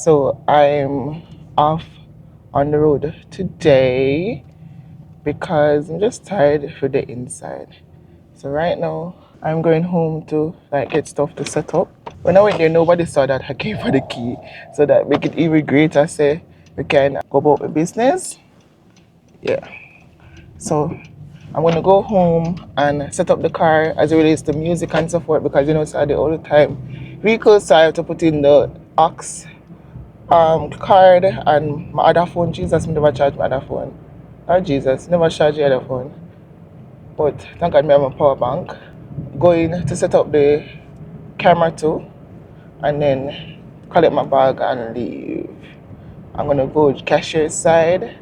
So I'm off on the road today because I'm just tired for the inside. So right now I'm going home to get stuff to set up. When I went there, nobody saw that I came for the key, so that make it even greater. Say we can go about the business. Yeah. So I'm gonna go home and set up the car as it relates to music and so forth, because it's at the all the time vehicles, so I have to put in the aux card and my other phone. Jesus, me never charge my other phone. Oh Jesus, never charge the other phone. But thank God me have my power bank. Going to set up the camera too, and then collect my bag and leave. I'm gonna go cashier's side.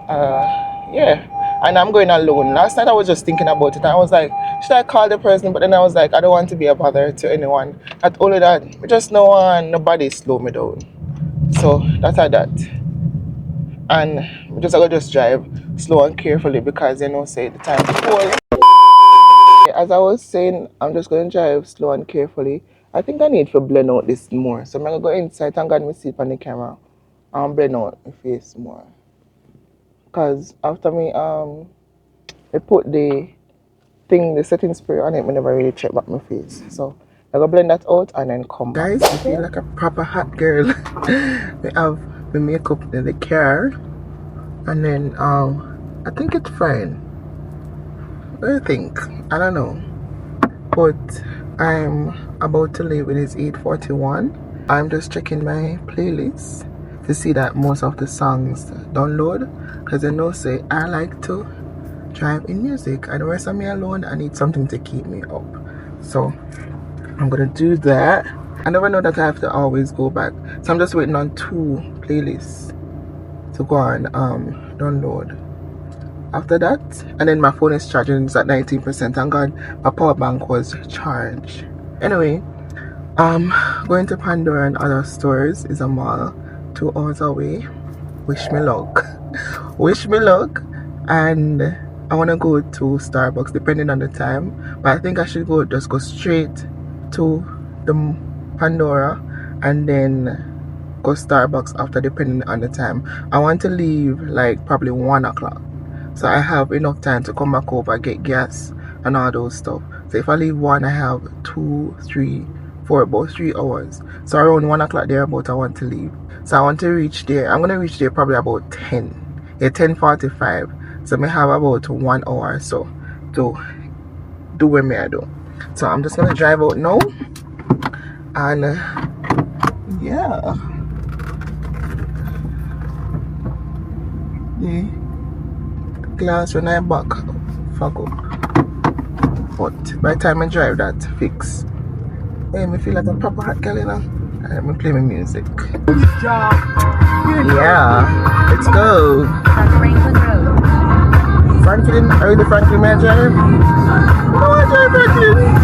Yeah. And I'm going alone. Last night I was just thinking about it and I was like, should I call the person? But then I was like, I don't want to be a bother to anyone. Not only that, I just no one, nobody slow me down. So that's like that. And I gotta just drive slow and carefully because say the time before. As I was saying, I'm just gonna drive slow and carefully. I think I need to blend out this more. So I'm gonna go inside and get me sleep on the camera and blend out my face more. Cause after me I put the setting spray on it, I never really check back my face. So I go blend that out and then come back. Guys, I feel like a proper hot girl. We have the makeup in the car, and then I think it's fine. What do you think? I don't know. But I'm about to leave. It is 8:41. I'm just checking my playlist to see that most of the songs download, because say I like to drive in music, and the rest of me alone, I need something to keep me up. So I'm gonna do that. I never know that I have to always go back, so I'm just waiting on 2 playlists to go and download. After that, and then my phone is charging, it's at 19%. Thank God my power bank was charged. Anyway, going to Pandora and other stores is a mall 2 hours away. Wish me luck. Wish me luck. And I want to go to Starbucks depending on the time, but I think I should just go straight to the Pandora and then go Starbucks after, depending on the time. I want to leave probably 1 o'clock, so I have enough time to come back over, get gas and all those stuff. So if I leave 1, I have 2, 3, 4, about 3 hours. So around 1 o'clock there about I want to leave. So I want to reach there. I'm gonna reach there probably about 10. Yeah, 10:45. So I have about 1 hour or so to do what I do. So I'm just gonna drive out now, and yeah. The glass when I back fuck up, but by the time I drive that fix. Hey, me feel like a proper hot girl, I'm gonna play my music. Yeah, let's go. Franklin Road. Franklin, are you the Franklin man drive? No, I drive Franklin.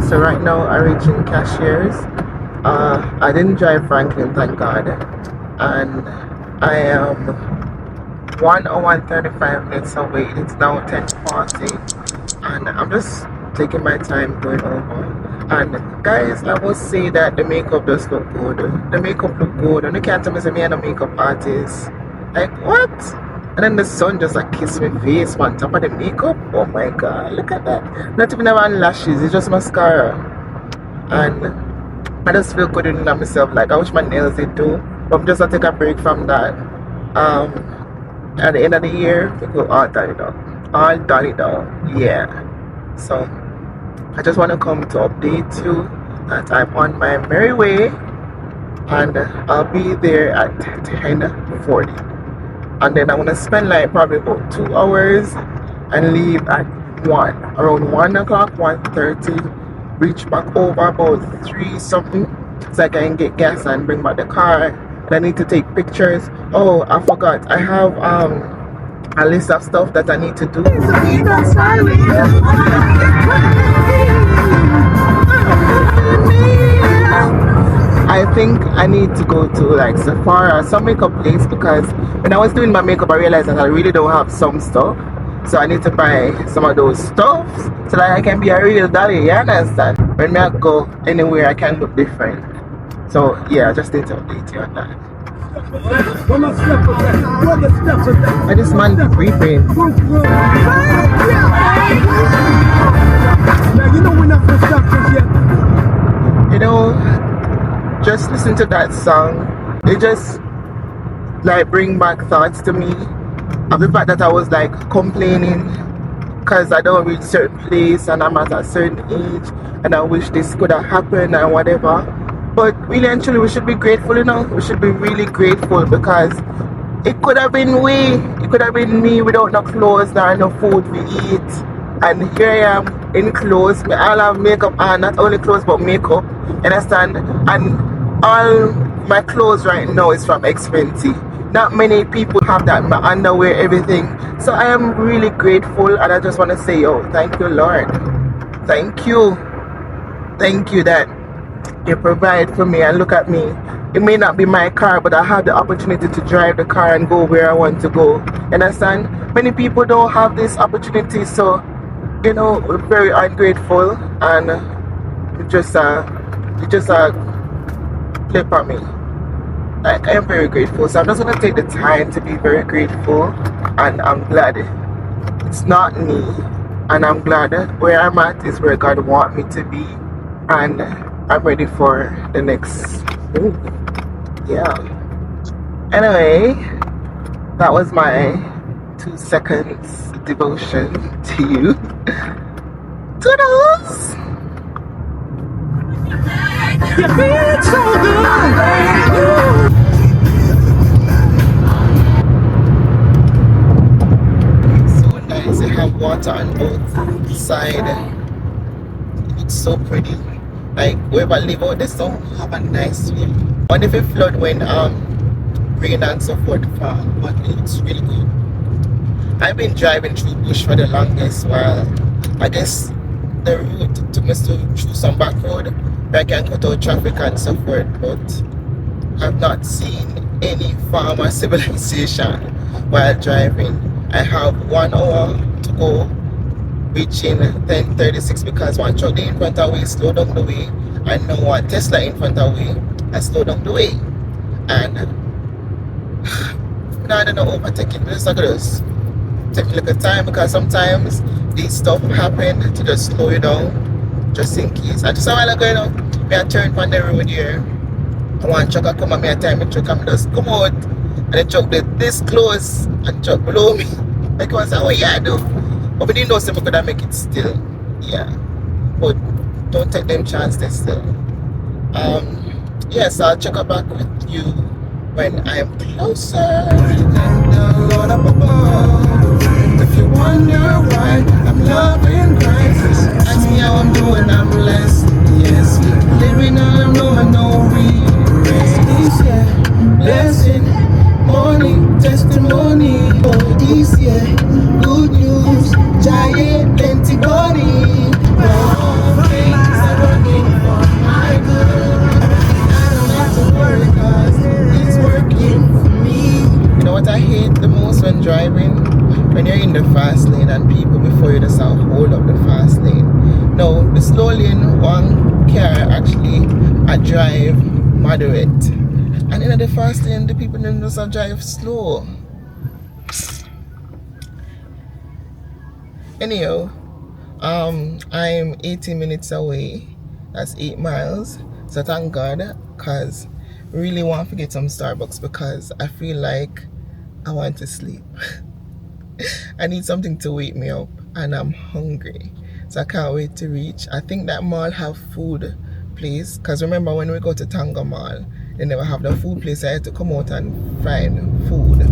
So right now I'm reaching cashiers. I didn't drive Franklin, thank God, and I am 1 hour and 35 minutes away. It's now 10:40, and I'm just taking my time going over. And guys, I will say that the makeup does look good. The makeup look good, and you can't tell me say me and a makeup artist. Like what? And then the sun just kissed my face on top of the makeup. Oh my God, look at that. Not even have lashes, it's just mascara. And I just feel good in myself. I wish my nails did too. But I'm just gonna take a break from that. At the end of the year, we go all done it up. All done it up. Yeah. So I just wanna come to update you that I'm on my merry way, and I'll be there at 10:40. And then I'm gonna spend probably about 2 hours and leave at 1. Around 1 o'clock, 1:30. Reach back over about 3 something, so I can get gas and bring back the car. And I need to take pictures. Oh, I forgot. I have a list of stuff that I need to do. I think I need to go to like Sephora or some makeup place because when I was doing my makeup I realized that I really don't have some stuff. So I need to buy some of those stuffs so that I can be a real daddy, you understand? When I go anywhere I can look different. So yeah, I just need to update you on that. And this man breathing. Now you know we're not gonna stop this yet. You know, just listen to that song. It just like bring back thoughts to me of the fact that I was like complaining because I don't reach certain place and I'm at a certain age and I wish this could have happened and whatever. But really and truly we should be grateful, you know. We should be really grateful because it could have been it could have been me without no clothes nor no food we eat. And here I am in clothes. I'll have makeup on, not only clothes but makeup, understand? And all my clothes right now is from Expensive. Not many people have that, my underwear, everything. So I am really grateful and I just want to say, oh, thank you, Lord. Thank you. Thank you that you provide for me and look at me. It may not be my car, but I have the opportunity to drive the car and go where I want to go. Understand? Many people don't have this opportunity, so you know, we're very ungrateful and it just flip on me. Like I am very grateful, so I'm just gonna take the time to be very grateful, and I'm glad it's not me, and I'm glad where I'm at is where God wants me to be, and I'm ready for the next move. Yeah. Anyway, that was my 2 seconds devotion to you. Toodles! You feel so good. So nice. They have water on both sides. It's so pretty. Like wherever I live out, they still have a nice view. What if it flood when rain and so forth fall? But it looks really good. I've been driving through bush for the longest while. I guess the route took me through some back road where I can cut out traffic and so forth, but I've not seen any farm or civilization while driving. I have 1 hour to go, reaching 10:36 because one truck in front of me slowed down the way and now one Tesla in front of me I slowed down the way. And I don't know overtaking this. I could just take a little time because sometimes these stuff happen to just slow you down just in case. And just a while ago, you know, I turned on the road here. One truck come and me a time the truck and just come out and the truck did this close and truck below me. Like I was like, oh yeah, I do. But we didn't know if we could make it still. Yeah. But don't take them chances still. Yes, I'll check back with you when I am closer. And the Lord up above. If you wonder why I'm loving Christ, ask me how I'm doing, I'm blessed. Yes, living on no regrets. This year, blessing, morning, testimony. Oh, this year, good news, giant, plenty money. All things are working for my good. I don't have to worry 'cause it's working for me. You know what I hate the most when driving? When you're in the fast lane and people before you just hold up the fast lane. No, the slow lane, one car actually I drive moderate. And in the fast lane, the people don't just drive slow. Anyhow, I'm 18 minutes away. That's 8 miles. So thank God, because I really want to get some Starbucks because I feel like I want to sleep. I need something to wake me up and I'm hungry. So I can't wait to reach. I think that mall have food place. Because remember when we go to Tanga Mall, they never have the food place. I had to come out and find food.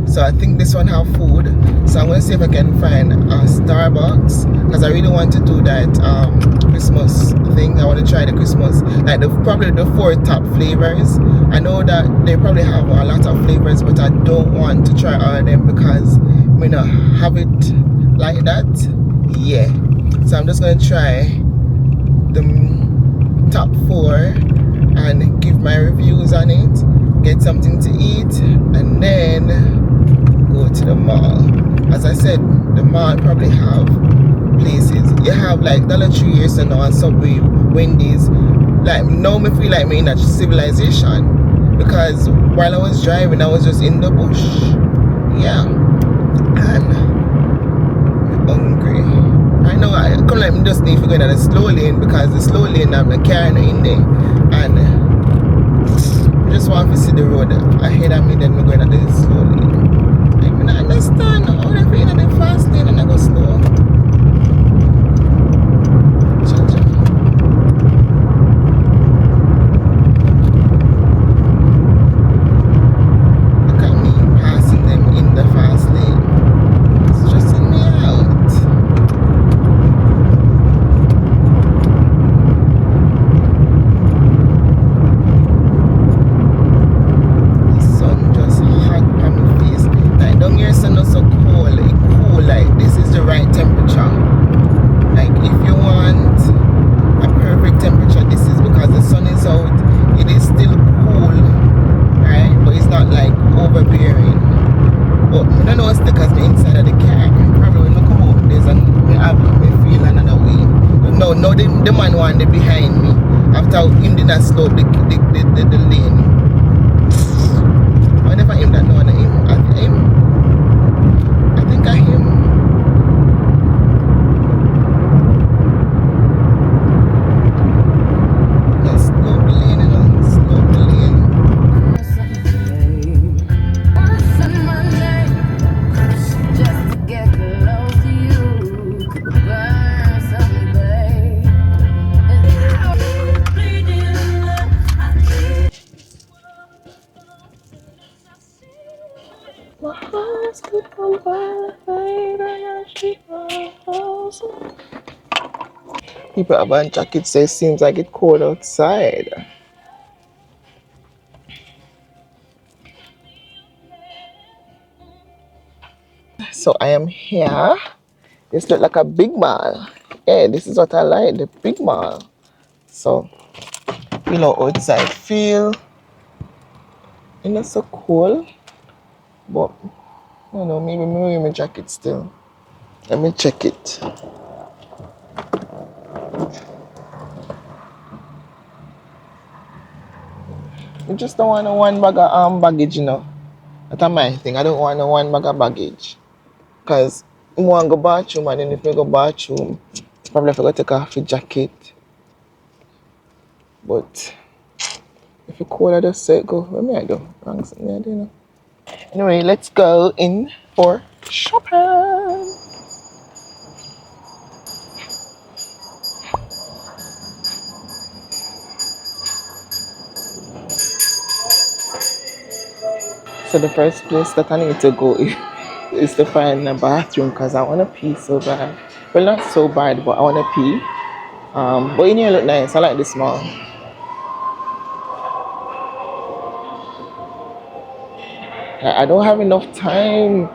So I think this one have food. So I'm going to see if I can find a Starbucks. Because I really want to do that Christmas thing. I want to try the Christmas. Like probably the 4 top flavors. I know that they probably have a lot of flavors. But I don't want to try all of them because we not have it like that. Yeah. So I'm just going to try the top 4 and give my reviews on it, get something to eat, and then go to the mall. As I said, the mall probably have places. You have like Dollar Tree here, so now, and Subway, Wendy's. Like now me feel like me in a civilization, because while I was driving I was just in the bush. Yeah. And I'm hungry. I know I come like me just need to go in the slow lane, because the slow lane I'm the car in there, and I just want to see the road ahead of me, then we going at the slow lane. I mean I understand how they feel in the fast lane and I go slow. The man wanted behind me after him did not slow the lane. I never him that no one him. I think I him. Just slow the lane, you know, slow the lane. Just to get close to you, burn someday. My heart's could come by people have on jackets say it seems like it's cold outside. So I am here. This looks like a big mall. Yeah, this is what I like, the big mall. So, you know, outside feel, it's not so cold, but I don't know, maybe I'm wearing my jacket still. Let me check it. I just don't want no one bag of baggage, you know. That's my thing. I don't want no one bag of baggage. Because I want to go bathroom, and then if I go bathroom, probably if I go take off the jacket. But if it's cold, I just say go. What may I do? Wrong something I do, you know. Anyway, let's go in for shopping. So the first place that I need to go is to find a bathroom, because I want to pee so bad. Well, not so bad, but I want to pee. But in here look nice. I like this mall. I don't have enough time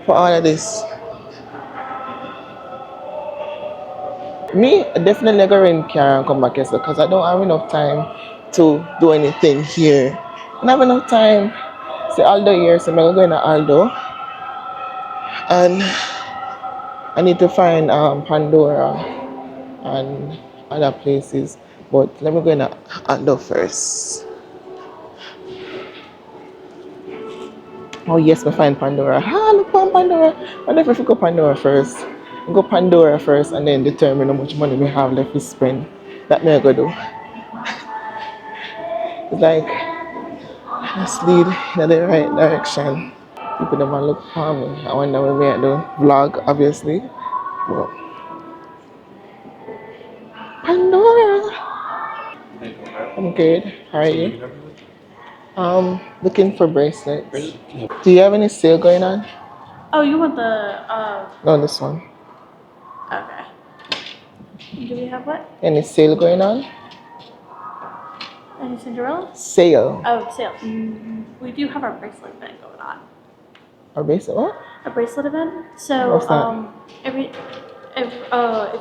for all of this. Me, I definitely go rent car and come back here, because I don't have enough time to do anything here. I don't have enough time. See Aldo here, so I'm going to Aldo. And I need to find Pandora and other places. But let me go in Aldo first. Oh yes, we find Pandora. Ah, look on Pandora. I wonder if we go Pandora first. We go Pandora first and then determine how much money we have left to spend. That may I go do. It's like, let's lead in the right direction. People don't look for me. I wonder when we are the vlog, obviously. But Pandora. I'm good. How are you? Looking for bracelets. Do you have any sale going on? Oh, you want the, No, this one. okay. Do we have what? Any sale going on? Any Cinderella? Sale. Oh, sale. We do have our bracelet event going on. Our bracelet? What? A bracelet event. So, What's that? if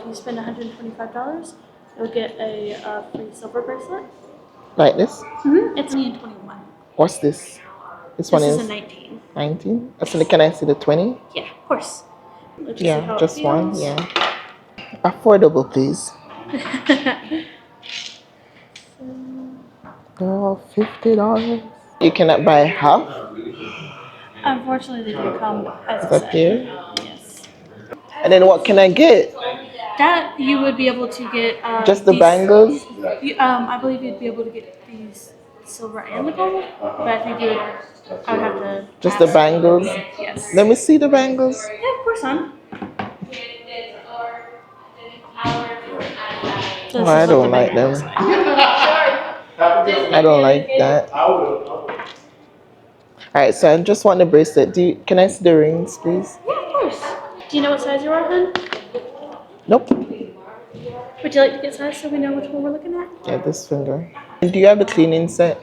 you spend $125, you'll get a free silver bracelet. Like this? It's only in 21. What's this? This one This is is a 19. 19. So can I see the 20? Yeah, of course. Let's just see Yeah, how just it one. feels. Yeah. Affordable, please. Oh, $50. You cannot buy half. Unfortunately, they do come as Is a that set. there? Yes. And then what can I get? That you would be able to get Just the these, bangles? I believe you'd be able to get these silver and the gold, but I think I would have to. Just the ask. bangles? Yes. Let me see the bangles. Yeah, of course, son. So Oh, this I is what the don't like bangle them. looks like. I don't like that. Alright, so I just want the bracelet. Can I see the rings, please? Yeah, of course. Do you know what size you are, hun? Nope. Would you like to get size so we know which one we're looking at? Yeah, this finger. And do you have the cleaning set?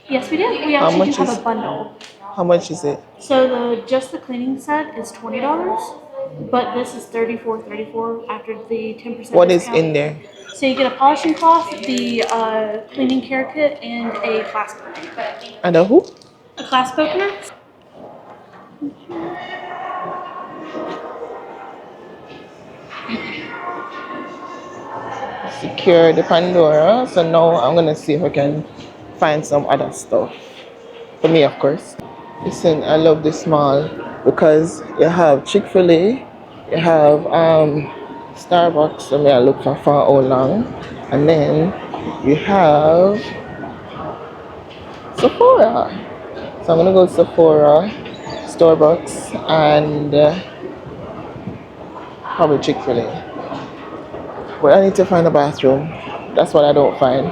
Yes, we do. We How actually do much have is a bundle. how much is it? So just the cleaning set is $20, but this is $34.34 after the 10% What is discount. in there? So you get a polishing cloth, the cleaning care kit, and a clasp opener. And a who? A clasp opener? Secure the Pandora. So now I'm gonna see if I can find some other stuff. For me, of course. Listen, I love this mall because you have Chick-fil-A, you have Starbucks, I mean I look for how long, and then you have Sephora. So I'm gonna go to Sephora, Starbucks, and probably Chick-fil-A. But I need to find a bathroom. That's what I don't find.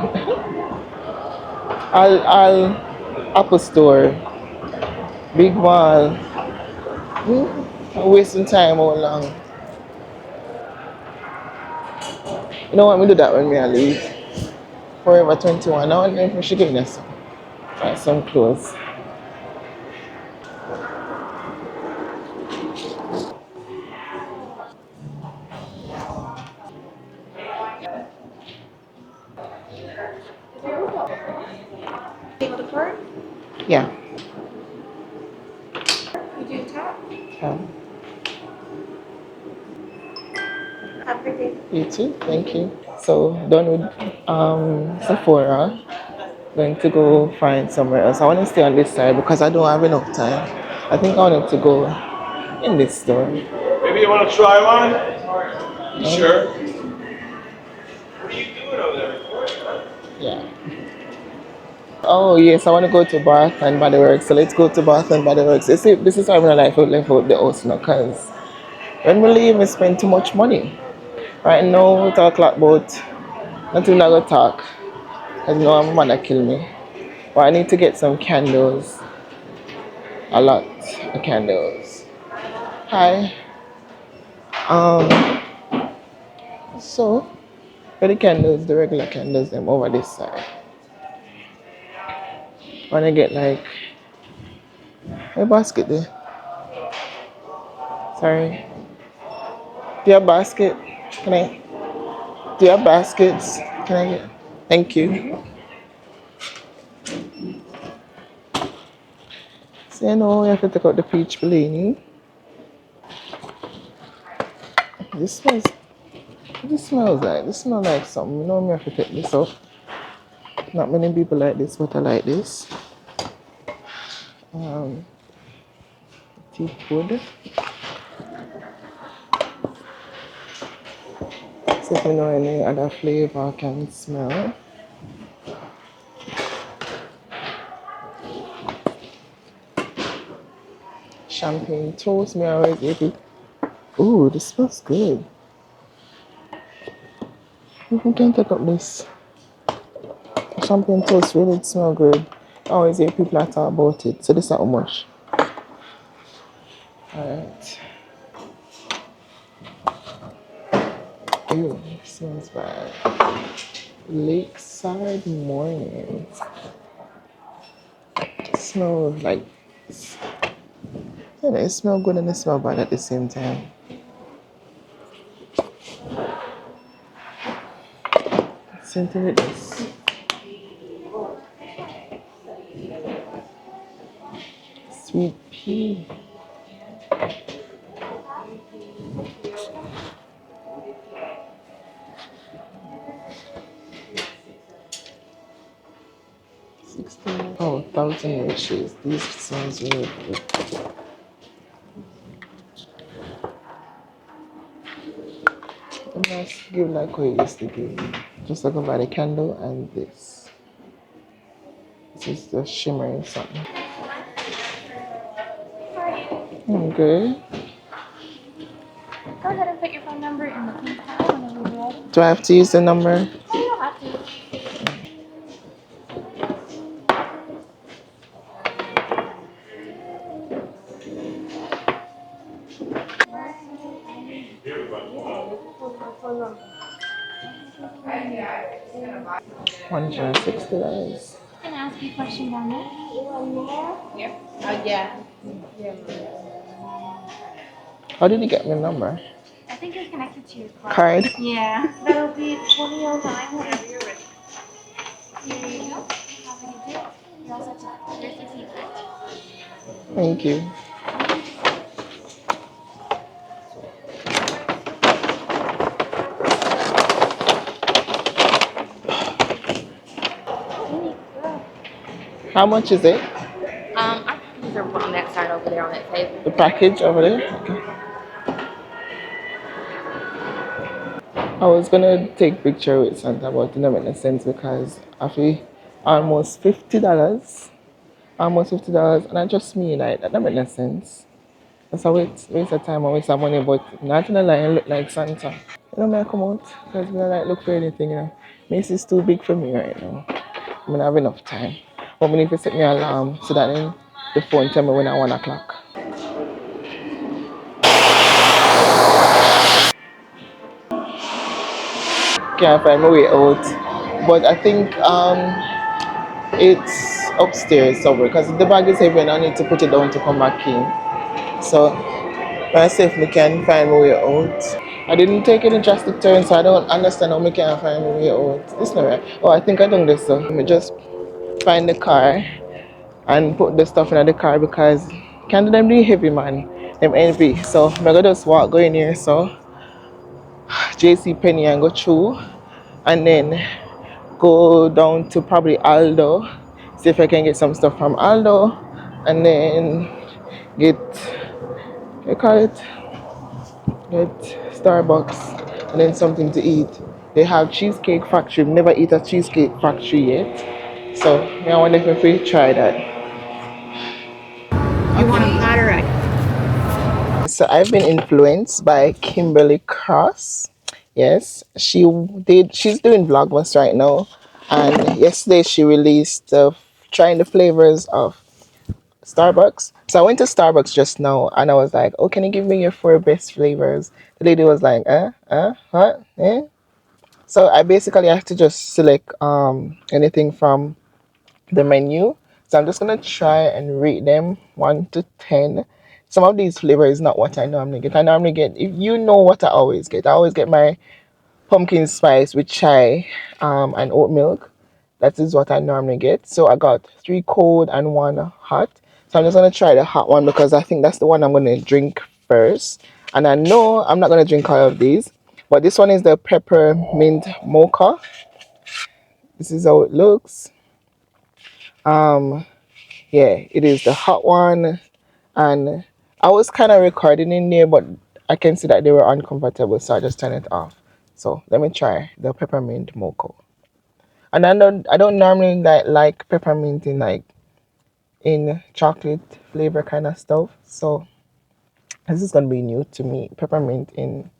I'll Apple Store, Big Mall. I'm wasting time all along. You know what? Me do that when I leave. Forever 21. Now and then we should get this. Buy some clothes. Able to card? Yeah. You do tap? Yeah. Have a great day. You too. Thank you. So done with Sephora. Going to go find somewhere else. I want to stay on this side because I don't have enough time. I think I wanted to go in this store. Maybe you want to try one? You sure? What are you doing over there? Yeah. Oh yes, I want to go to Bath and Body Works. So let's go to Bath and Body Works. You see, this is why I'm not like left out the house now, because when we leave, we spend too much money. Right now, we talk a lot about nothing I go talk. Because you know I'm gonna kill me. But I need to get some candles. A lot of candles. Hi. Um. So, for the candles, the regular candles, them over this side. Wanna get like a basket there. Sorry. Do you have basket? Can I? Do you have baskets? Can I get? Thank you. So you know we have to take out the peach bling. This smells. This smells like. This smells like something. You know me have to take this out. Not many people like this, but I like this. Teak wood. See if you know any other flavor I can smell. Champagne toast. Me always eat it. Ooh, this smells good. You can take up this. Champagne toast really smell good. I always hear people that talk about it. So this is how much. Alright. Ew, it smells bad. Lakeside morning. It smells like, it smells good and it smells bad at the same time. Same thing with this. Sweet pea. Oh, 1,000 wishes. These sounds really good. Let's give like we used to give. Just look about the candle and this. This is the shimmering something. Okay. Go ahead and put your phone number in the pink pile whenever you're ready. Do I have to use the number? Oh, you don't have to. $160. Can I ask you a question down there? Yeah. Oh, yeah. How did you get my number? I think it's connected to your card. Card. Yeah. That'll be 2009 whenever you're ready. Here you go. Have a good day. You're all set to here's the secret. Thank you. How much is it? I think these are on that side over there on that table. The package over there? Okay. I was gonna take picture with Santa, but it didn't make no sense because I feel almost $50. Almost $50, and I just me like that don't make no sense. That's a waste of time and waste of money, but not in a line look like Santa. You know, may I come out because we don't like look for anything, you know. Macy's too big for me right now. I don't have enough time. But I need to set me an alarm so that then the phone tell me when at 1 o'clock. Can't find my way out. But I think it's upstairs somewhere because the bag is heavy and I need to put it down to come back in. So myself, me can find my way out. I didn't take any drastic turns, so I don't understand how me can find my way out. It's not right. Oh, I think I done this. So let me just find the car and put the stuff in the car because can't them be heavy, man. Them heavy. So I'm gonna just go in here. So JC Penny and go through, and then go down to probably Aldo, see if I can get some stuff from Aldo, and then get I call it get Starbucks and then something to eat. They have Cheesecake Factory. Never eat a Cheesecake Factory yet, so I wonder if we try that. You want them hot or right? So I've been influenced by Kimberly Cross. Yes, she's doing Vlogmas right now, and yesterday she released trying the flavors of Starbucks. So I went to Starbucks just now and I was like, oh, can you give me your 4 best flavors? The lady was like, what? Eh? So I basically have to just select anything from the menu. So I'm just gonna try and rate them 1 to 10. Some of these flavors is not what I normally get. I normally get, if you know what I always get my pumpkin spice with chai and oat milk. That is what I normally get. So I got 3 cold and 1 hot. So I'm just gonna try the hot one because I think that's the one I'm gonna drink first. And I know I'm not gonna drink all of these, but this one is the peppermint mocha. This is how it looks. Yeah, it is the hot one, and I was kind of recording in there, but I can see that they were uncomfortable, so I just turned it off. So let me try the peppermint mocha. And I don't normally like peppermint in chocolate flavor kind of stuff. So this is gonna be new to me. Peppermint in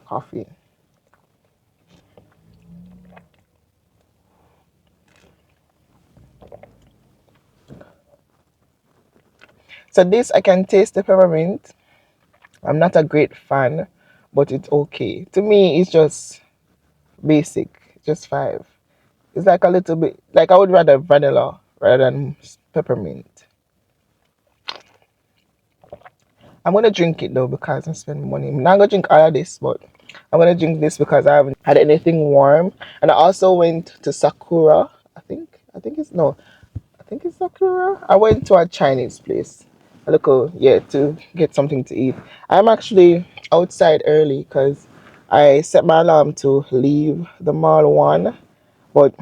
coffee. So this I can taste the peppermint. I'm not a great fan, but it's okay. To me, it's just basic, just 5. It's like a little bit like I would rather vanilla rather than peppermint. I'm gonna drink it though because I spend money. I'm not gonna drink all of this, but I'm gonna drink this because I haven't had anything warm. And I also went to Sakura. I think it's no. I think it's Sakura. I went to a Chinese place. A local, yeah, to get something to eat. I'm actually outside early because I set my alarm to leave the mall one, but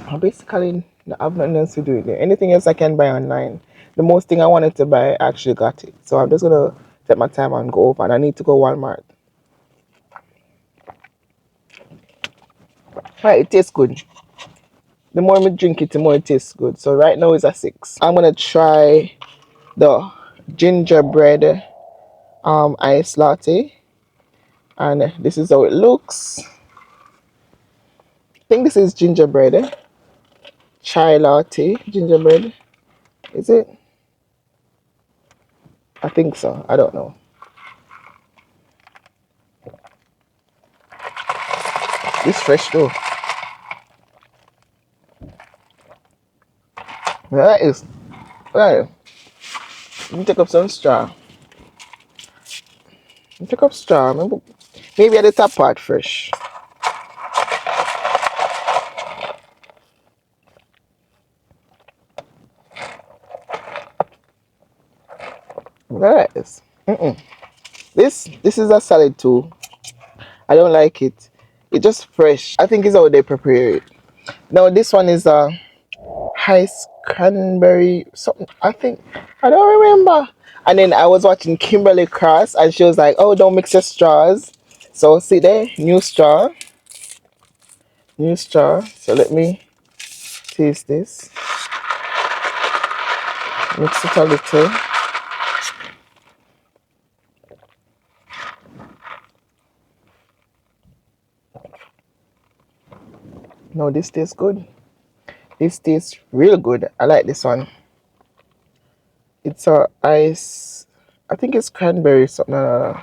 I basically have nothing else to do there. Anything else I can buy online. The most thing I wanted to buy, I actually got it. So I'm just gonna take my time and go over. And I need to go Walmart. Right, it tastes good. The more we drink it, the more it tastes good. So right now it's a 6. I'm gonna try the gingerbread iced latte, and this is how it looks. I think this is gingerbread, chai latte, gingerbread. Is it? I think so. I don't know. It's fresh though. That is right. Let me take up some straw. Let me take up straw. Maybe at the top part fresh. That is. This is a salad too. I don't like it. It's just fresh. I think it's how they prepare it. Now this one is a ice cranberry something. I think I don't remember. And then I was watching Kimberly Cross, and she was like, "Oh, don't mix your straws." So see there, new straw, new straw. So let me taste this. Mix it a little. No, this tastes good. This tastes real good. I like this one. It's a ice. I think it's cranberry something. No.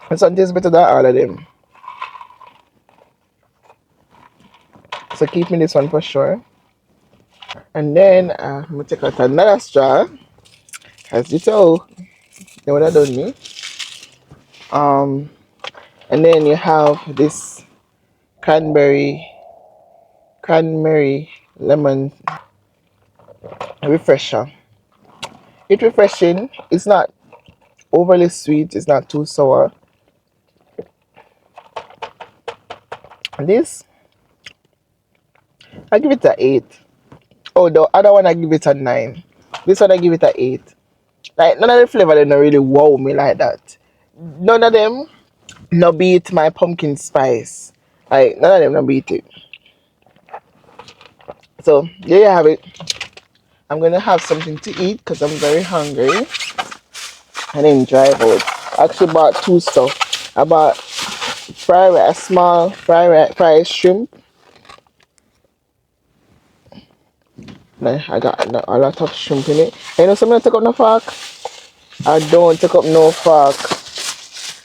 This one tastes better than all of them. So keep me this one for sure. And then I'm gonna take out another straw. As you tell, they would have done me. Um, and then you have this cranberry lemon refresher. It's refreshing. It's not overly sweet. It's not too sour. This I give it a 8. Oh, the other one I give it a 9. This one I give it a 8. Like none of the flavor they don't really wow me like that. None of them no beat my pumpkin spice. Like none of them no beat it. So there you have it. I'm gonna have something to eat because I'm very hungry. And then drive out. I actually bought 2 stuff. I bought a small fried shrimp. I got a lot of shrimp in it. And you know something I take up no fork? I don't take up no fork.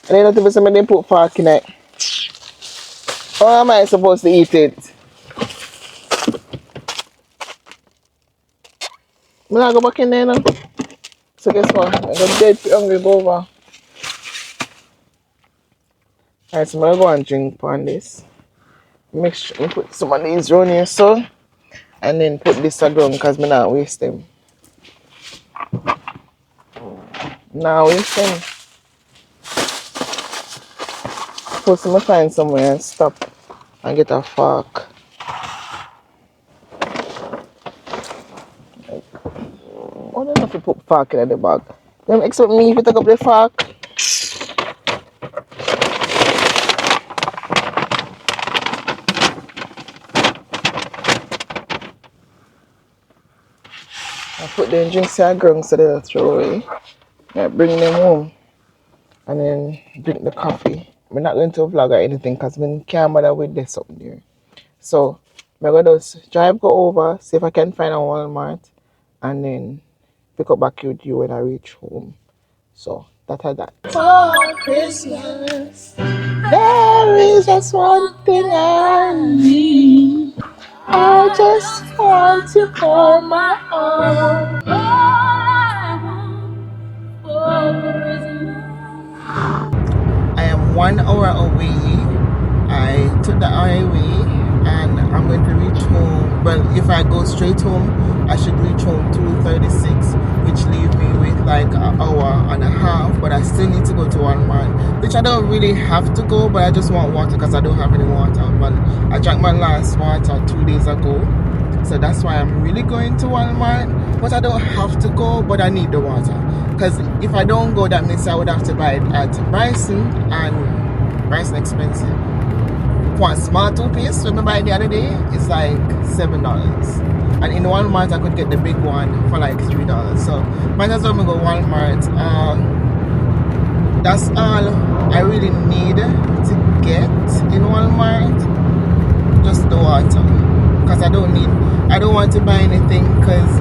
And you know if somebody put fork in it. How am I supposed to eat it? I'm not go back in there now. So guess what? I got dead hungry go over. Alright, so I'm gonna go and drink on this. Make sure you put some of these around here so, and then put this around because I'm not waste them. Now waste them. Supposed to find somewhere and stop and get a fork. Oh, don't have to put fork in the bag. Them expect me if you take up the fork. I put them drinks in a ground so they'll throw away. I bring them home and then drink the coffee. I'm not going to vlog or anything because I can't bother with this up there. So I'm going to just drive go over, see if I can find a Walmart, and then pick up back with you when I reach home. So that. For Christmas, there is just one thing I need. I just want to call my own. All I want for Christmas 1 hour away. I took the highway and I'm going to reach home. Well, if I go straight home, I should reach home 2:36, which leave me with like an hour and a half. But I still need to go to Walmart, which I don't really have to go, but I just want water because I don't have any water. But I drank my last water 2 days ago, so that's why I'm really going to Walmart. But I don't have to go, but I need the water. Because if I don't go, that means I would have to buy it at Bryson, and Bryson expensive. For a small toothpaste, when I buy the other day, it's like $7. And in Walmart, I could get the big one for like $3. So might as well go Walmart. That's all I really need to get in Walmart. Just the water. Because I don't want to buy anything because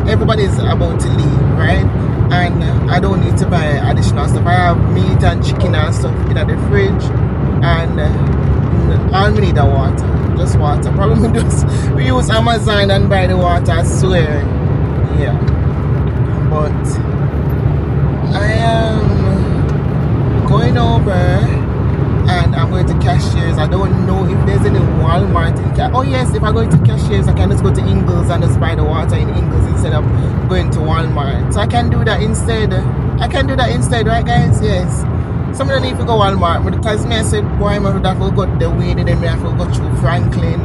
everybody's about to leave, right? And I don't need to buy additional stuff. I have meat and chicken and stuff in the fridge, and all we need is water, just water. Probably we use Amazon and buy the water, I swear. Yeah, but I am going over and I'm going to Cashiers. I don't know if there's any Walmart in oh yes, if I go to Cashiers, I can just go to Ingles and just buy the water in Ingles instead of going to Walmart. So I can do that instead. Right guys? Yes. Some don't need to go Walmart, but because me I said, boy, I have to go the way, then I have to go through Franklin.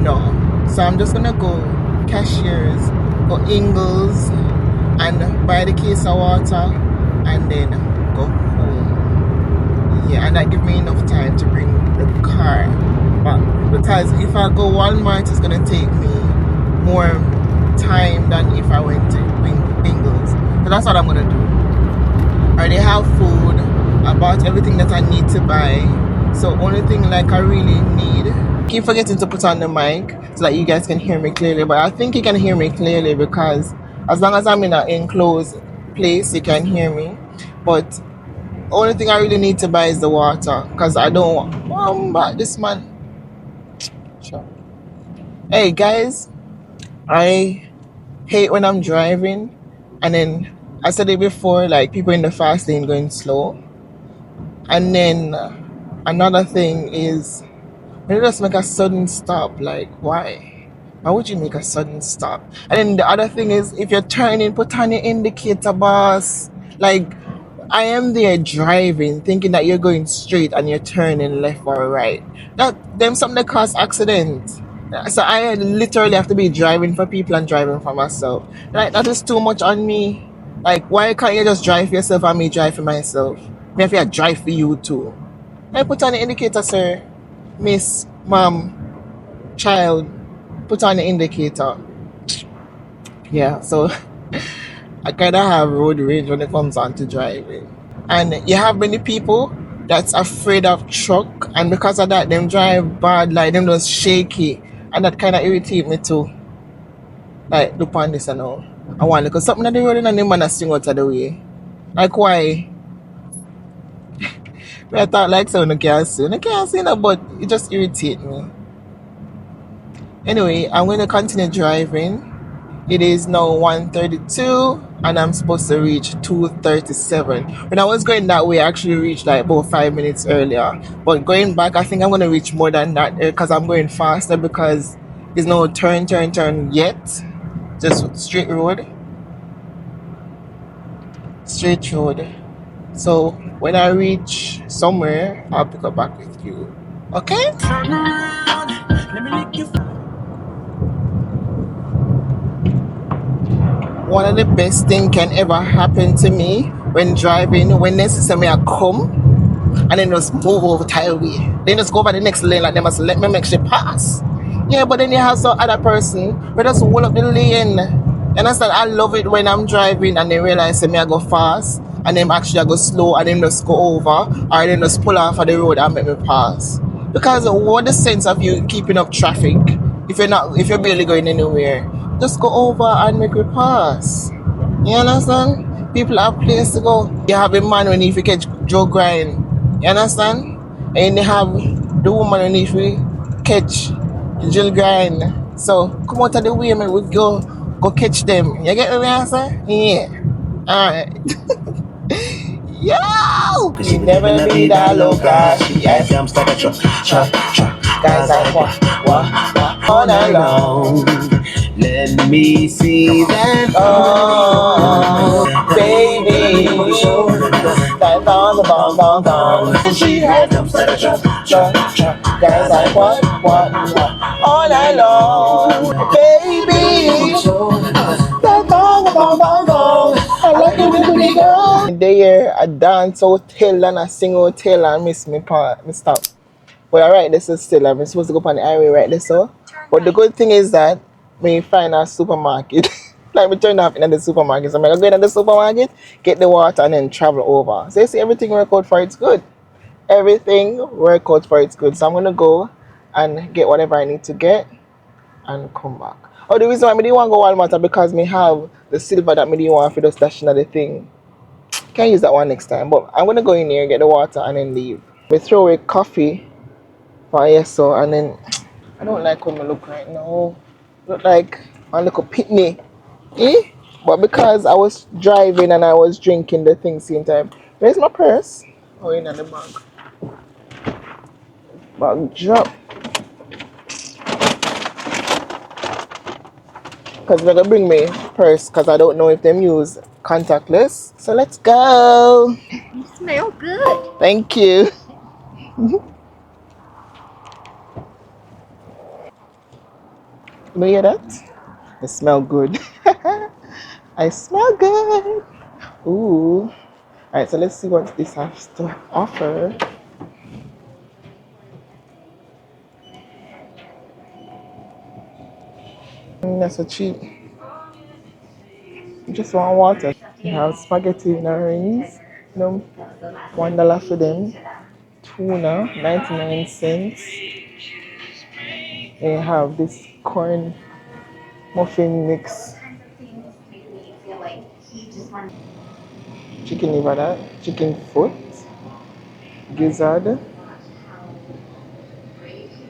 No. So I'm just gonna go Cashiers, go Ingles, and buy the case of water, and then go home. Yeah, and that give me enough time to bring the car back. Because if I go Walmart, it's gonna take me more time than if I went to Ingles. So that's what I'm gonna do. I already have food. I bought everything that I need to buy. So only thing like I really need. Keep forgetting to put on the mic so that you guys can hear me clearly. But I think you can hear me clearly because as long as I'm in an enclosed place, you can hear me. But only thing I really need to buy is the water, because I don't want this man. Sure. Hey guys, I hate when I'm driving and then I said it before, like people in the fast lane going slow. And then another thing is when you just make a sudden stop, like why? Why would you make a sudden stop? And then the other thing is if you're turning, put on your indicator, boss. Like I am there driving, thinking that you're going straight and you're turning left or right. Them something that cause accidents. So I literally have to be driving for people and driving for myself. Like that is too much on me. Like why can't you just drive for yourself and me drive for myself? Me have to drive for you too. I put on the indicator, sir. Miss, mom, child, put on the indicator. Yeah, so I kind of have road rage when it comes on to driving. And you have many people that's afraid of truck, and because of that, them drive bad, like them just shaky, and that kind of irritate me too. Like, look on this and all. I want to look at something on the road and them man swing out of the way. Like, why? I thought like so, I can't see no, but it just irritates me. Anyway, I'm going to continue driving. It is now 1:32 and I'm supposed to reach 2:37. When I was going that way, I actually reached like about 5 minutes earlier. But going back, I think I'm going to reach more than that because I'm going faster, because there's no turn yet. Just straight road. Straight road. So when I reach somewhere, I'll pick up back with you. Okay? Turn around. Let me lick you. One of the best things can ever happen to me when driving, when necessarily I come and then just move over the highway. Then just go over the next lane, like they must let me make sure pass. Yeah, but then you have some other person who just hold up the lane. You understand? I love it when I'm driving and they realize me I go fast and them actually I go slow and them just go over, or then just pull off of the road and make me pass. Because what the sense of you keeping up traffic if you're barely going anywhere? Just go over and make it pass. You understand? People have place to go. You have a man when if you catch Joe grind. You understand? And you have the woman when if you catch Jill grind. So come out of the way, man. We go catch them. You get what I say? Yeah. Alright. Yo! She never be that loca. She has them stuck a truck. Guys like what? All night long. Let me see that baby. That on. She has them stuck a truck. Guys like what? All night long, baby. I like it when we go. There, I dance out tail and I sing out tail and miss me part, me stop. But alright, this is still, I'm supposed to go on the highway right there, so. But the good thing is that we find a supermarket. Like we turn off in the supermarket. So I'm going to the supermarket, get the water and then travel over. So you see everything work out for its good. Everything work out for its good. So I'm gonna go and get whatever I need to get and come back. Oh, the reason why I didn't want to go Walmart is because me have the silver that me didn't want for just stash the thing. Can use that one next time. But I'm gonna go in here, get the water and then leave. We throw away coffee for yes so and then I don't like how I look right now. Look like I look a pitney. Eh? But because I was driving and I was drinking the thing same time. Where's my purse? Oh, in the bag. Bag drop. Because they're gonna bring me purse because I don't know if them use contactless. So let's go. You smell good. Thank you. You hear that? It smell good. I smell good. Ooh. Alright, so let's see what this has to offer. That's so cheap. Just want water. You have spaghetti and errands. You know, $1 for them. Tuna, 99 cents. They have this corn muffin mix. Chicken liver, that. Chicken foot. Gizzard.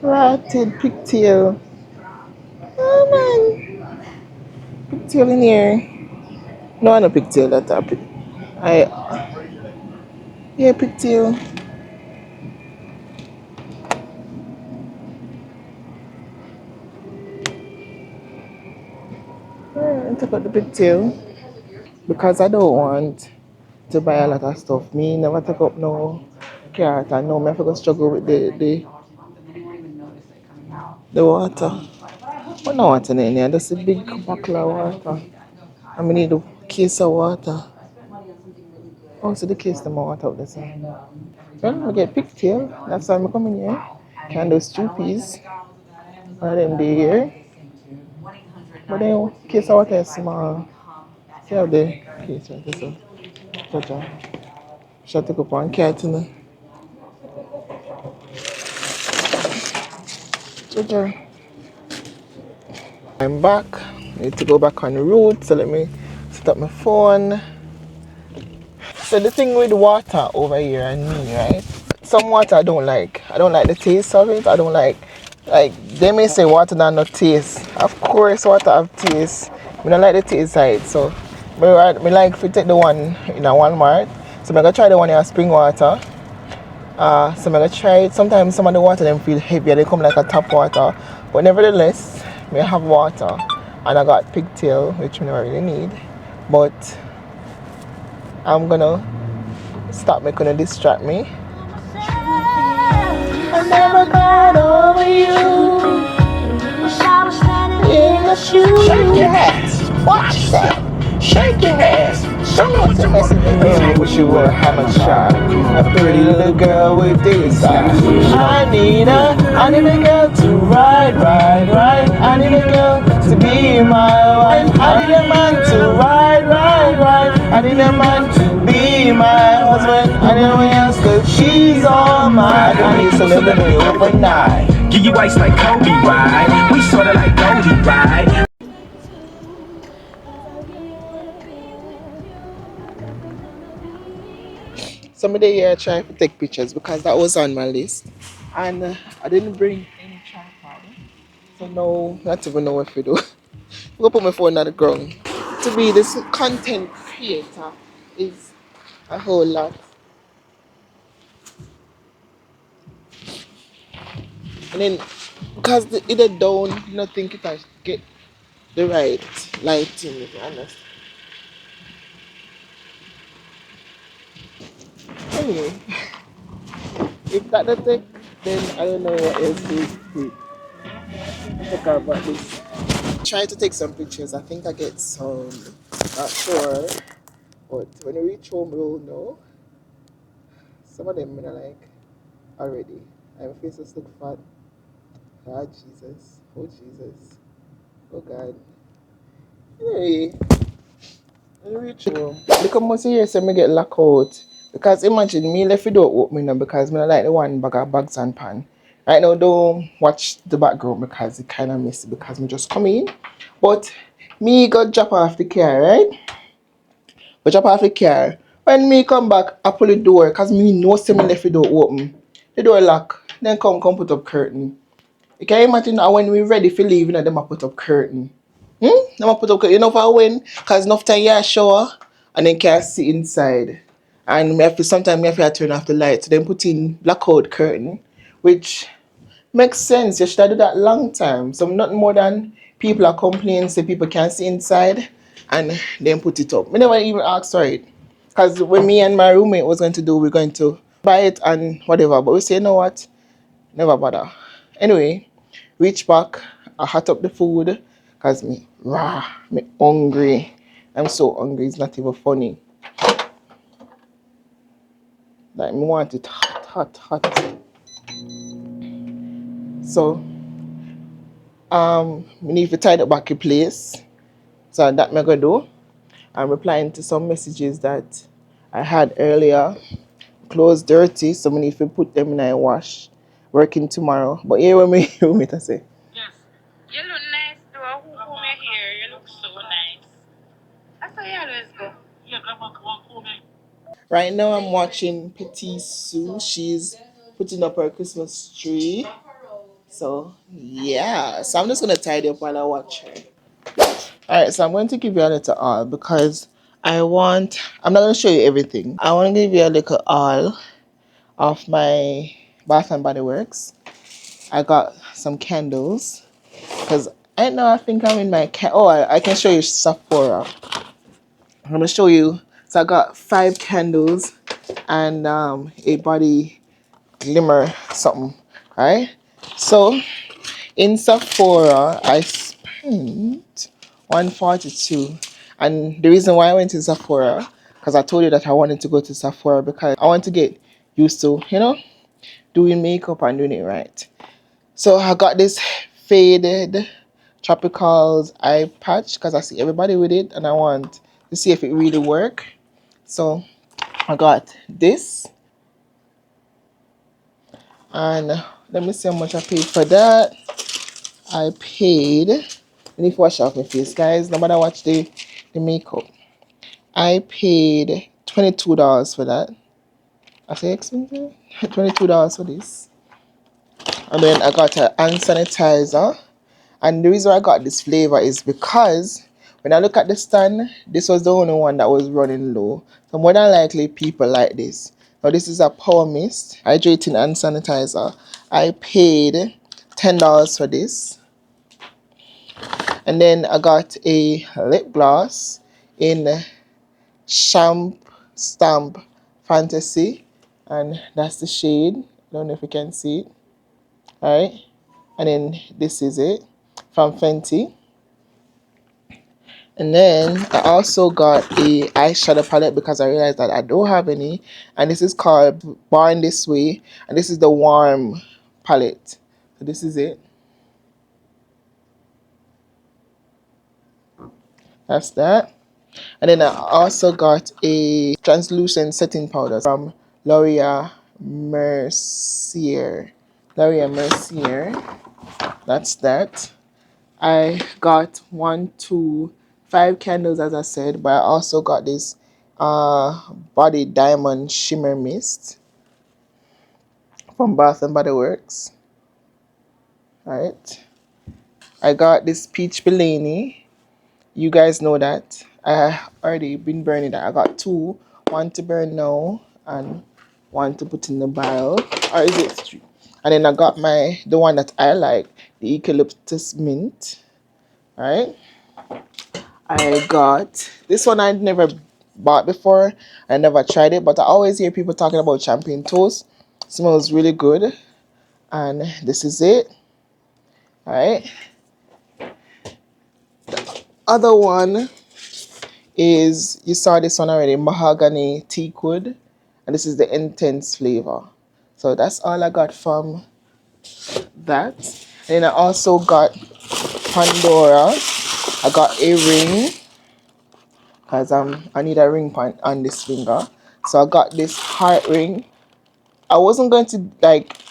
Rotted pigtail. Oh man. Pigtail in here. No, I no pigtail that are yeah, pigtail. I took out the pigtail because I don't want to buy a lot of stuff. Me never take up no carrot and no me have to go struggle with the water. What no water in there? Just a big bottle of water. I mean need a case of water. Oh, so the case of water out there. So. Well, I get pigtail. That's why I'm coming here. Can do stew peas. One of them there. But then case of water is small. See how the case right there. So, shut up on cat in there. I'm back. I need to go back on the route, so let me set up my phone. So the thing with water over here and me, right? Some water I don't like. I don't like the taste of it. I don't like they may say water does not taste. Of course water have taste. I don't like the taste side. So I like if you take the one in a Walmart. So I'm gonna try the one in spring water. So I'm gonna try it. Sometimes some of the water them feel heavier, they come like a tap water. But nevertheless, I have water and I got pigtail, which I don't really need. But I'm gonna stop making it distract me. I never got over you. In the shoes. Shake your ass. Watch that. Shake your ass. Someone's messing with me. I wish you would have a shot. A pretty little girl with this eyes. I need a girl to ride. I need a girl to be my wife. I need a man to ride. I need a man to be my husband. I need no one else cause she's all mine. I need to live with me overnight. Give you ice like Kobe, right? We sorta like Goldie, right? Somebody here tried to take pictures because that was on my list. And I didn't bring any tripod. So no, not even know what to do. I'm gonna put my phone on the ground. To be this content creator is A whole lot. And then, because it a down, you don't think it has get the right lighting, to be honest. Anyway, if that don't take, then I don't know what else to do. I forgot about this. Try to take some pictures. I think I get some. Not sure. But when we reach home, we'll know. Some of them I like already. My face just look fat. Ah, Jesus. Oh, Jesus. Oh, God. Anyway, when we reach home, because most of you say me get locked out. Because imagine me left the door open now because me not like the one bag of bags and pan. Right now, don't watch the background because it kind of messy because me just come in. But me go drop off the car, right? Go drop off the car. When me come back, I pull the door because me know say me left the door open. The door lock. Then come put up curtain. You can imagine now when we ready for leaving, them a put up curtain. Them a put up curtain. You know for when? Because enough time you shower and then can sit inside. And me have to, sometimes me have to turn off the light. So then put in blackout curtain, which makes sense. You should have do that long time. So nothing more than people are complaining, say people can't see inside, and then put it up. Me never even asked for it. Because when me and my roommate was going to do, we're going to buy it and whatever. But we say, you know what? Never bother. Anyway, reach back, I hot up the food, because me hungry. I'm so hungry, it's not even funny. Like, me want it hot, hot, hot. So, we need to tidy up back your place. So that me gonna do. I'm replying to some messages that I had earlier. Clothes dirty, so we need to put them in a wash. Working tomorrow. But here when me roommate I say. Yes. You look nice though. Who comb your hair? You look so nice. That's how you always go. Yeah, come on, comb it. Right now I'm watching Petit Sue. She's putting up her Christmas tree. So yeah. So I'm just gonna tidy up while I watch her. Alright, so I'm going to give you a little haul because I'm not gonna show you everything. I wanna give you a little haul of my Bath and Body Works. I got some candles because right now I think I'm in my I can show you Sephora. I'm gonna show you. So I got 5 candles and a body glimmer something. Alright. So in Sephora I spent 142. And the reason why I went to Sephora, because I told you that I wanted to go to Sephora because I want to get used to, doing makeup and doing it right. So I got this faded Tropicals eye patch because I see everybody with it and I want to see if it really work. So I got this and let me see how much I paid for that. I paid, I need to wash off my face guys, no matter watch the makeup. I paid $22 for that. I say expensive? $22 for this. And then I got a hand sanitizer. And the reason I got this flavor is because when I look at the stand, this was the only one that was running low. So more than likely people like this. Now this is a Power Mist hydrating hand sanitizer. I paid $10 for this. And then I got a lip gloss in Champ Stamp Fantasy. And that's the shade. I don't know if you can see it. Alright. And then this is it from Fenty. And then I also got a eyeshadow palette because I realized that I don't have any. And this is called Born This Way. And this is the warm palette. So this is it. That's that. And then I also got a translucent setting powder from L'Oreal Mercier. L'Oreal Mercier. That's that. I got 5 candles as I said, but I also got this body diamond shimmer mist from Bath and Body Works. Alright. I got this peach Bellini. You guys know that. I already been burning that. I got 2. one to burn now and one to put in the barrel. Or is it three? And then I got the one that I like, the eucalyptus mint. Right? I got this one I never bought before. I never tried it, but I always hear people talking about champagne toast. Smells really good. And this is it. Alright. Other one is, you saw this one already, mahogany teakwood. And this is the intense flavor. So that's all I got from that. And I also got Pandora. I got a ring because I need a ring on this finger. So I got this heart ring. I wasn't going to,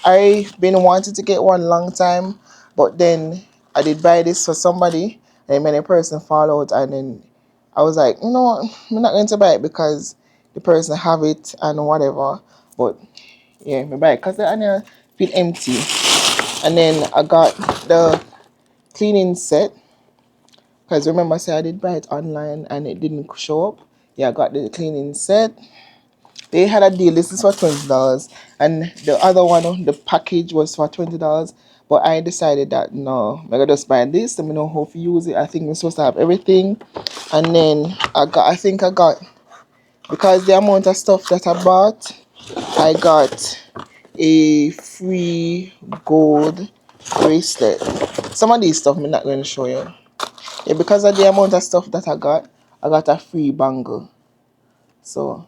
I've been wanting to get one long time, but then I did buy this for somebody and many person followed, and then I was like, you know what, I'm not going to buy it because the person have it and whatever. But yeah, I buy it because I feel empty. And then I got the cleaning set because remember I said I did buy it online and it didn't show up. Yeah, I got the cleaning set. They had a deal. This is for $20, and the other one, the package was for $20. But I decided that no, I'm gonna just buy this. Let me know how to use it. I think we're supposed to have everything. And then I think I got, because the amount of stuff that I bought, I got a free gold bracelet. Some of these stuff I'm not going to show you. Yeah, because of the amount of stuff that I got a free bangle. So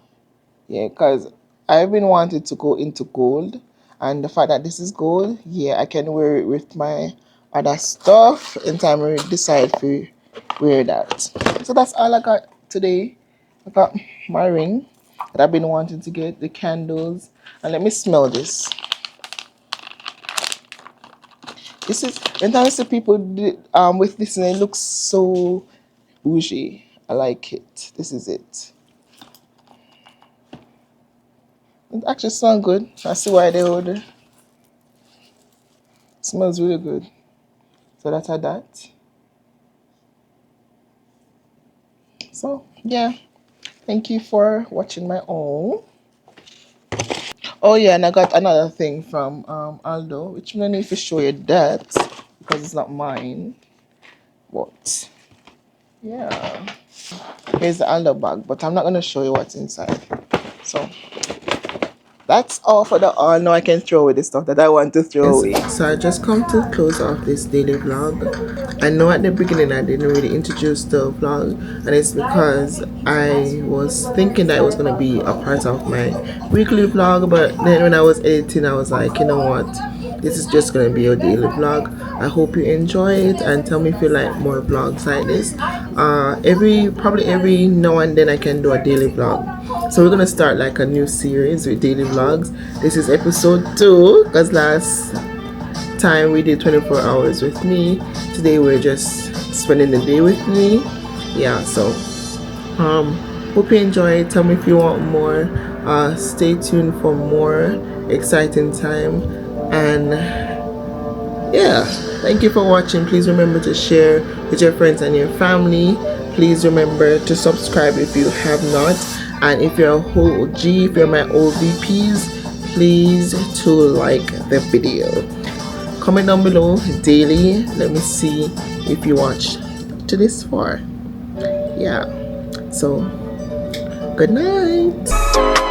yeah, because I've been wanting to go into gold, and the fact that this is gold, yeah, I can wear it with my other stuff in time I decide to wear that. So that's all I got today. I got my ring that I've been wanting to get, the candles, and let me smell this. This is, when I see people with this, and it looks so bougie. I like it. This is it. It actually smells good. I see why they order. It smells really good. So that's that. So yeah, thank you for watching my own. Oh yeah, and I got another thing from Aldo, which I don't need to show you that because it's not mine. But yeah, here's the Aldo bag, but I'm not gonna show you what's inside. So that's all for the all. Now I can throw away the stuff that I want to throw away. So I just come to close off this daily vlog. I know at the beginning I didn't really introduce the vlog, and it's because I was thinking that it was going to be a part of my weekly vlog, but then when I was editing I was like, you know what, this is just going to be a daily vlog. I hope you enjoy it and tell me if you like more vlogs like this. Probably every now and then I can do a daily vlog. So we're gonna start like a new series with daily vlogs. This is episode 2 because last time we did 24 hours with me. Today we're just spending the day with me. Yeah, so hope you enjoy it. Tell me if you want more. Stay tuned for more exciting time. And yeah, thank you for watching. Please remember to share with your friends and your family. Please remember to subscribe if you have not. And if you're a whole G, if you're my old VPs, please to like the video. Comment down below daily. Let me see if you watched to this far. Yeah. So, good night.